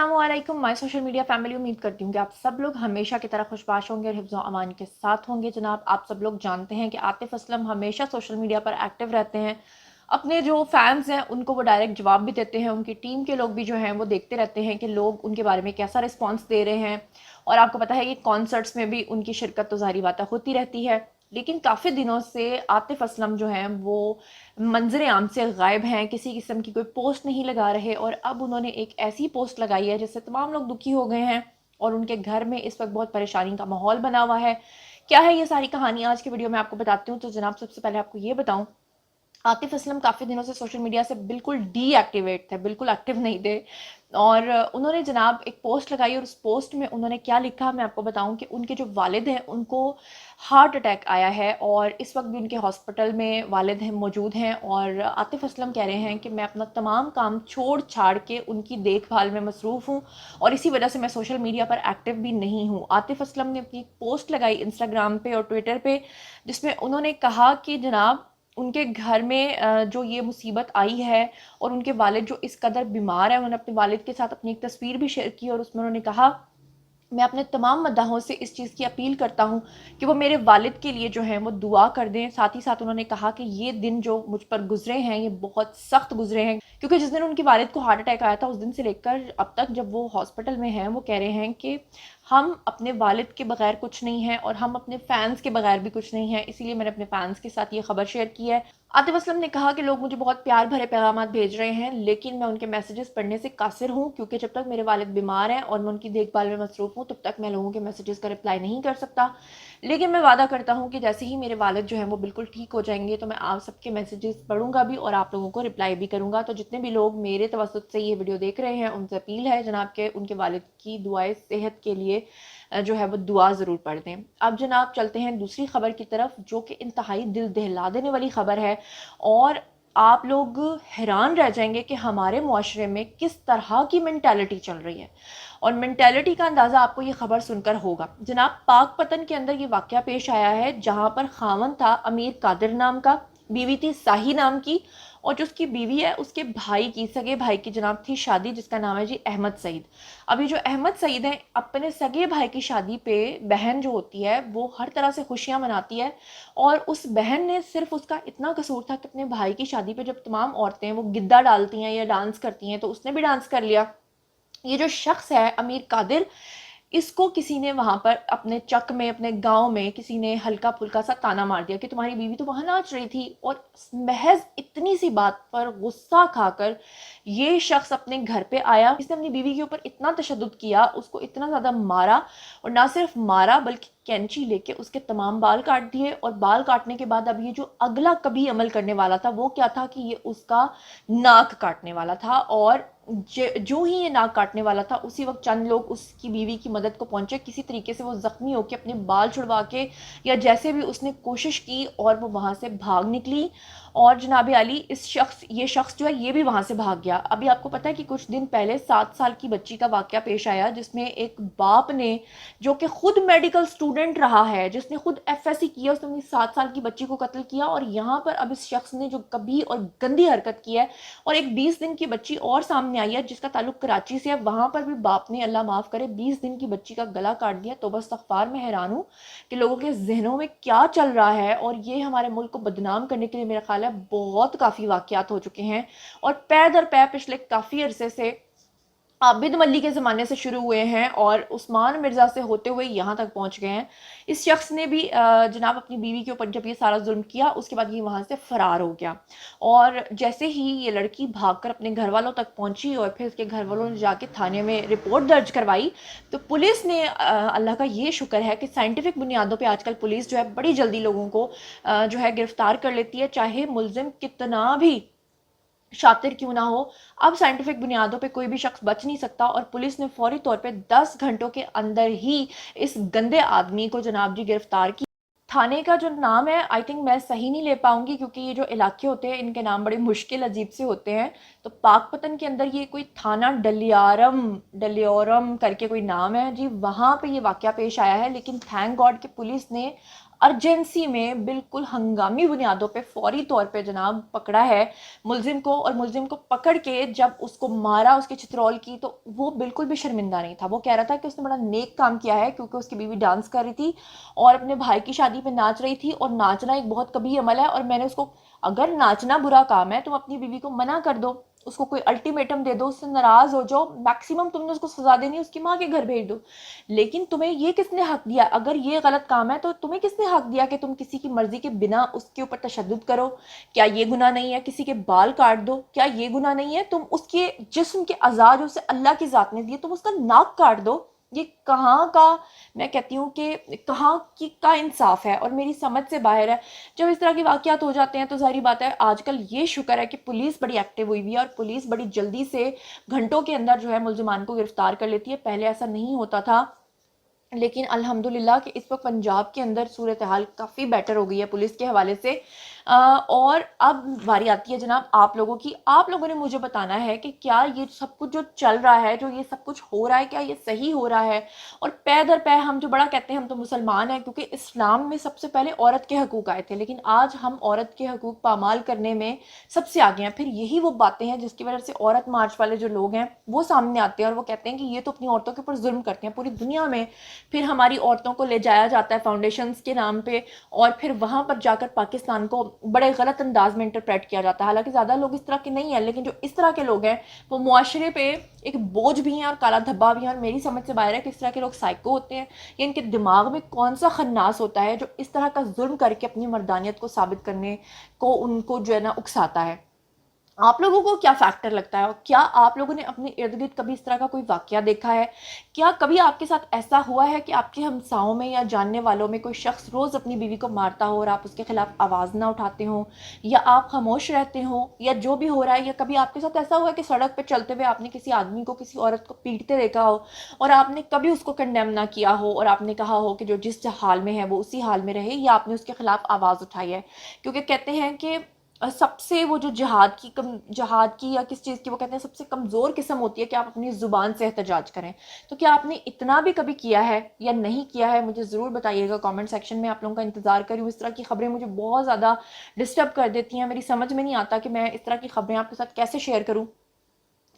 अस्सलामुअलैकुम my social media family. उम्मीद करती हूँ कि आप सब लोग हमेशा की तरह खुशबाश होंगे और हिफ्ज़ व अमान के साथ होंगे। जनाब, आप सब लोग जानते हैं कि आतिफ असलम हमेशा सोशल मीडिया पर एक्टिव रहते हैं। अपने जो फैंस हैं उनको वो डायरेक्ट जवाब भी देते हैं। उनकी टीम के लोग भी जो हैं वो देखते रहते हैं कि लोग उनके बारे में कैसा रिस्पॉन्स दे रहे हैं। और आपको पता है कि कॉन्सर्ट्स में भी उनकी शिरकत तो ज़ाहिर बात होती रहती है। लेकिन काफ़ी दिनों से आतिफ असलम जो हैं वो मंजर आम से गायब हैं, किसी किस्म की कोई पोस्ट नहीं लगा रहे। और अब उन्होंने एक ऐसी पोस्ट लगाई है जिससे तमाम लोग दुखी हो गए हैं और उनके घर में इस वक्त बहुत परेशानी का माहौल बना हुआ है। क्या है ये सारी कहानी आज की वीडियो में आपको बताती हूँ। तो जनाब, सबसे पहले आपको ये बताऊं, आतिफ असलम काफ़ी दिनों से सोशल मीडिया से बिल्कुल डीएक्टिवेट थे, बिल्कुल एक्टिव नहीं थे। और उन्होंने जनाब एक पोस्ट लगाई और उस पोस्ट में उन्होंने क्या लिखा मैं आपको बताऊं कि उनके जो वालिद हैं उनको हार्ट अटैक आया है और इस वक्त भी उनके हॉस्पिटल में वालिद हैं, मौजूद हैं। और आतिफ असलम कह रहे हैं कि मैं अपना तमाम काम छोड़ छाड़ के उनकी देखभाल में मसरूफ़ हूँ और इसी वजह से मैं सोशल मीडिया पर एक्टिव भी नहीं हूँ। आतिफ असलम ने अपनी पोस्ट लगाई इंस्टाग्राम पे और ट्विटर पे, जिसमें उन्होंने कहा कि जनाब उनके घर में जो ये मुसीबत आई है और उनके वालिद जो इस कदर बीमार है। उन्होंने अपने वालिद के साथ अपनी एक तस्वीर भी शेयर की और उसमें उन्होंने कहा, मैं अपने तमाम मद्दाहों से इस चीज़ की अपील करता हूँ कि वो मेरे वालिद के लिए जो है वो दुआ कर दें। साथ ही साथ उन्होंने कहा कि ये दिन जो मुझ पर गुजरे हैं ये बहुत सख्त गुजरे हैं, क्योंकि जिस दिन उनकी वालिद को हार्ट अटैक आया था उस दिन से लेकर अब तक जब वो हॉस्पिटल में हैं वो कह रहे हैं कि हम अपने वालिद के बगैर कुछ नहीं हैं और हम अपने फैंस के बगैर भी कुछ नहीं हैं। इसीलिए मैंने अपने फैंस के साथ ये खबर शेयर की है। आतिफ असलम ने कहा कि लोग मुझे बहुत प्यार भरे पैगाम भेज रहे हैं लेकिन मैं उनके मैसेजेस पढ़ने से कासिर हूँ, क्योंकि जब तक मेरे वालिद बीमार हैं और मैं उनकी देखभाल में मसरूफ़ हूँ तब तक मैं लोगों के मैसेजेस का रिप्लाई नहीं कर सकता। लेकिन मैं वादा करता हूँ कि जैसे ही मेरे वालिद जो हैं वो बिल्कुल ठीक हो जाएंगे तो मैं आप सबके मैसेजेस पढ़ूंगा भी और आप लोगों को रिप्लाई भी करूँगा। तो जितने भी लोग मेरे तवज्जुद से ये वीडियो देख रहे हैं उनसे अपील है जनाब के उनके वालिद की दुआएं सेहत के लिए जो है वो दुआ ज़रूर पढ़ दें। अब जनाब चलते हैं दूसरी खबर की तरफ, जो कि इंतहाई दिल दहला देने वाली खबर है और आप लोग हैरान रह जाएंगे कि हमारे मुआशरे में किस तरह की मेंटालिटी चल रही है। और मेंटालिटी का अंदाज़ा आपको ये खबर सुनकर होगा। जनाब, पाकपतन के अंदर ये वाक़या पेश आया है जहाँ पर खामन था अमीर कादिर नाम का, बीवी थी साही नाम की, और जो उसकी बीवी है उसके भाई की, सगे भाई की जनाब थी शादी, जिसका नाम है जी अहमद सईद। अभी जो अहमद सईद हैं अपने सगे भाई की शादी पे बहन जो होती है वो हर तरह से खुशियां मनाती है। और उस बहन ने सिर्फ, उसका इतना कसूर था कि अपने भाई की शादी पे जब तमाम औरतें वो गिद्दा डालती हैं या डांस करती हैं तो उसने भी डांस कर लिया। ये जो शख्स है अमीर कादिर, इसको किसी ने वहां पर अपने चक में, अपने गांव में किसी ने हल्का फुल्का सा ताना मार दिया कि तुम्हारी बीवी तो वहां नाच रही थी। और महज इतनी सी बात पर गुस्सा खाकर ये शख्स अपने घर पे आया। इसने अपनी बीवी के ऊपर इतना तशद्दुद किया, उसको इतना ज़्यादा मारा, और ना सिर्फ मारा बल्कि कैंची लेके उसके तमाम बाल काट दिए। और बाल काटने के बाद अब ये जो अगला कभी अमल करने वाला था वो क्या था कि ये उसका नाक काटने वाला था। और जो ही ये नाक काटने वाला था उसी वक्त चंद लोग उसकी बीवी की मदद को पहुंचे। किसी तरीके से वो जख्मी होकर अपने बाल छुड़वा के या जैसे भी उसने कोशिश की और वो वहां से भाग निकली। और जनाब आली, ये शख्स जो है ये भी वहां से भाग गया। अभी आपको पता है कि कुछ दिन पहले 7 साल की बच्ची का वाकया पेश आया जिसमें एक बाप ने, जो कि खुद मेडिकल स्टूडेंट रहा है, जिसने खुद एफएससी किया, उसने अपनी 7 साल की बच्ची को कत्ल किया। और यहाँ पर अब इस शख्स ने जो कभी और गंदी हरकत की है, और एक 20 दिन की बच्ची और सामने आई है जिसका ताल्लुक कराची से है, वहां पर भी बाप ने, अल्लाह माफ करे, 20 दिन की बच्ची का गला काट दिया। तो बस इस्तग़फ़ार, मैं हैरान हूँ कि लोगों के जहनों में क्या चल रहा है। और ये हमारे मुल्क को बदनाम करने के लिए मेरा ख्याल है बहुत काफ़ी वाक़यात हो चुके हैं और पै दर पै पिछले काफ़ी अरसे से आबिद मल्ली के ज़माने से शुरू हुए हैं और उस्मान मिर्ज़ा से होते हुए यहाँ तक पहुँच गए हैं। इस शख्स ने भी जनाब अपनी बीवी के ऊपर जब ये सारा जुल्म किया उसके बाद ये वहाँ से फ़रार हो गया। और जैसे ही ये लड़की भागकर अपने घर वालों तक पहुँची और फिर उसके घर वालों ने जाके थाने में रिपोर्ट दर्ज करवाई, तो पुलिस ने, अल्लाह का ये शुक्र है कि साइंटिफिक बुनियादों पर आजकल पुलिस जो है बड़ी जल्दी लोगों को जो है गिरफ्तार कर लेती है, चाहे मुलजिम कितना भी शातिर क्यों ना हो। अब साइंटिफिक बुनियादों पे कोई भी शख्स बच नहीं सकता और पुलिस ने फौरी तौर पे 10 घंटों के अंदर ही इस गंदे आदमी को जनाब जी गिरफ्तार किया। थाने का जो नाम है आई थिंक मैं सही नहीं ले पाऊंगी क्योंकि ये जो इलाके होते हैं इनके नाम बड़े मुश्किल अजीब से होते हैं। तो पाकपतन के अंदर ये कोई थाना डलियारम करके कोई नाम है जी, वहां पे ये वाकया पेश आया है। लेकिन थैंक गॉड कि पुलिस ने ارجنسی میں بالکل ہنگامی بنیادوں پہ فوری طور پہ جناب پکڑا ہے ملزم کو، اور ملزم کو پکڑ کے جب اس کو مارا، اس کے چترول کی، تو وہ بالکل بھی شرمندہ نہیں تھا. وہ کہہ رہا تھا کہ اس نے بڑا نیک کام کیا ہے، کیونکہ اس کی بیوی ڈانس کر رہی تھی اور اپنے بھائی کی شادی پہ ناچ رہی تھی، اور ناچنا ایک بہت کبھی عمل ہے، اور میں نے اس کو، اگر ناچنا برا کام ہے تم اپنی بیوی کو منع کر دو، اس کو کوئی الٹیمیٹم دے دو، اس سے ناراض ہو جاؤ، میکسیمم تم نے اس کو سزا دینی ہے اس کی ماں کے گھر بھیج دو. لیکن تمہیں یہ کس نے حق دیا؟ اگر یہ غلط کام ہے تو تمہیں کس نے حق دیا کہ تم کسی کی مرضی کے بنا اس کے اوپر تشدد کرو؟ کیا یہ گناہ نہیں ہے کسی کے بال کاٹ دو؟ کیا یہ گناہ نہیں ہے تم اس کے جسم کے اعضاء جو اسے اللہ کی ذات نے دیے تم اس کا ناک کاٹ دو؟ یہ کہاں کا، میں کہتی ہوں کہ کہاں کی کا انصاف ہے، اور میری سمجھ سے باہر ہے. جب اس طرح کے واقعات ہو جاتے ہیں تو ظاہری بات ہے آج کل یہ شکر ہے کہ پولیس بڑی ایکٹیو ہوئی ہوئی ہے، اور پولیس بڑی جلدی سے گھنٹوں کے اندر جو ہے ملزمان کو گرفتار کر لیتی ہے. پہلے ایسا نہیں ہوتا تھا، لیکن الحمدللہ کہ اس وقت پنجاب کے اندر صورتحال کافی بیٹر ہو گئی ہے پولیس کے حوالے سے. اور اب باری آتی ہے جناب آپ لوگوں کی. آپ لوگوں نے مجھے بتانا ہے کہ کیا یہ سب کچھ جو چل رہا ہے، جو یہ سب کچھ ہو رہا ہے، کیا یہ صحیح ہو رہا ہے؟ اور پے در پے ہم جو بڑا کہتے ہیں ہم تو مسلمان ہیں، کیونکہ اسلام میں سب سے پہلے عورت کے حقوق آئے تھے، لیکن آج ہم عورت کے حقوق پامال کرنے میں سب سے آگے ہیں. پھر یہی وہ باتیں ہیں جس کی وجہ سے عورت مارچ والے جو لوگ ہیں وہ سامنے آتے ہیں اور وہ کہتے ہیں کہ یہ تو اپنی عورتوں کے اوپر ظلم کرتے ہیں پوری دنیا میں. پھر ہماری عورتوں کو لے جایا جاتا ہے فاؤنڈیشنز کے نام پہ، اور پھر وہاں پر جا کر پاکستان کو بڑے غلط انداز میں انٹرپریٹ کیا جاتا ہے. حالانکہ زیادہ لوگ اس طرح کے نہیں ہیں، لیکن جو اس طرح کے لوگ ہیں وہ معاشرے پہ ایک بوجھ بھی ہیں اور کالا دھبا بھی ہیں. اور میری سمجھ سے باہر ہے کہ اس طرح کے لوگ سائیکو ہوتے ہیں، یا ان کے دماغ میں کون سا خناس ہوتا ہے جو اس طرح کا ظلم کر کے اپنی مردانیت کو ثابت کرنے کو ان کو جو ہے نا اکساتا ہے. آپ لوگوں کو کیا فیکٹر لگتا ہے؟ اور کیا آپ لوگوں نے اپنے ارد گرد کبھی اس طرح کا کوئی واقعہ دیکھا ہے؟ کیا کبھی آپ کے ساتھ ایسا ہوا ہے کہ آپ کے ہمساؤں میں یا جاننے والوں میں کوئی شخص روز اپنی بیوی کو مارتا ہو اور آپ اس کے خلاف آواز نہ اٹھاتے ہوں، یا آپ خاموش رہتے ہوں، یا جو بھی ہو رہا ہے؟ یا کبھی آپ کے ساتھ ایسا ہوا ہے کہ سڑک پہ چلتے ہوئے آپ نے کسی آدمی کو، کسی عورت کو پیٹتے دیکھا ہو اور آپ نے کبھی اس کو کنڈیم نہ کیا ہو، اور آپ نے کہا ہو کہ جو جس حال میں ہے وہ اسی حال میں رہے، یا آپ نے اس کے خلاف آواز اٹھائی ہے؟ کیونکہ کہتے ہیں کہ سب سے وہ جو جہاد کی یا کس چیز کی، وہ کہتے ہیں سب سے کمزور قسم ہوتی ہے کہ آپ اپنی زبان سے احتجاج کریں. تو کیا آپ نے اتنا بھی کبھی کیا ہے یا نہیں کیا ہے؟ مجھے ضرور بتائیے گا کامنٹ سیکشن میں. آپ لوگوں کا انتظار کر رہی ہوں. اس طرح کی خبریں مجھے بہت زیادہ ڈسٹرب کر دیتی ہیں. میری سمجھ میں نہیں آتا کہ میں اس طرح کی خبریں آپ کے ساتھ کیسے شیئر کروں.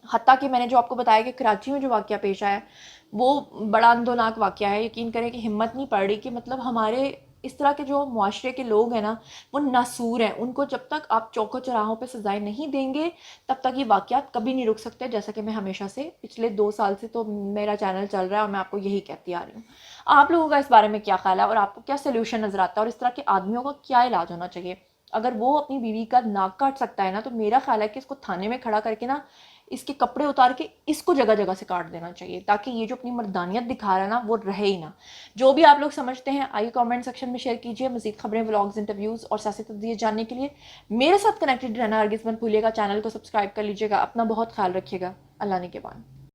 حتیٰ کہ میں نے جو آپ کو بتایا کہ کراچی میں جو واقعہ پیش آیا ہے وہ بڑا اندوناک واقعہ ہے. یقین کریں کہ ہمت نہیں پڑ رہی کہ مطلب ہمارے اس طرح کے جو معاشرے کے لوگ ہیں نا وہ ناسور ہیں. ان کو جب تک آپ چوکوں چوراہوں پہ سزائیں نہیں دیں گے تب تک یہ واقعات کبھی نہیں رک سکتے. جیسا کہ میں ہمیشہ سے پچھلے 2 سال سے تو میرا چینل چل رہا ہے اور میں آپ کو یہی کہتی آ رہی ہوں. آپ لوگوں کا اس بارے میں کیا خیال ہے اور آپ کو کیا سلوشن نظر آتا ہے، اور اس طرح کے آدمیوں کا کیا علاج ہونا چاہیے؟ اگر وہ اپنی بیوی کا ناک کاٹ سکتا ہے نا تو میرا خیال ہے کہ اس کو تھانے میں کھڑا کر کے نا اس کے کپڑے اتار کے اس کو جگہ جگہ سے کاٹ دینا چاہیے، تاکہ یہ جو اپنی مردانیت دکھا رہا ہے نا وہ رہے ہی نہ. جو بھی آپ لوگ سمجھتے ہیں آئیے کامنٹ سیکشن میں شیئر کیجیے. مزید خبریں، ولاگز، انٹرویوز اور سیاسی تجزیے جاننے کے لیے میرے ساتھ کنیکٹڈ رہنا ہرگز مت بھولیے گا. چینل کو سبسکرائب کر لیجیے گا. اپنا بہت خیال رکھیے گا. اللہ نے کے بان.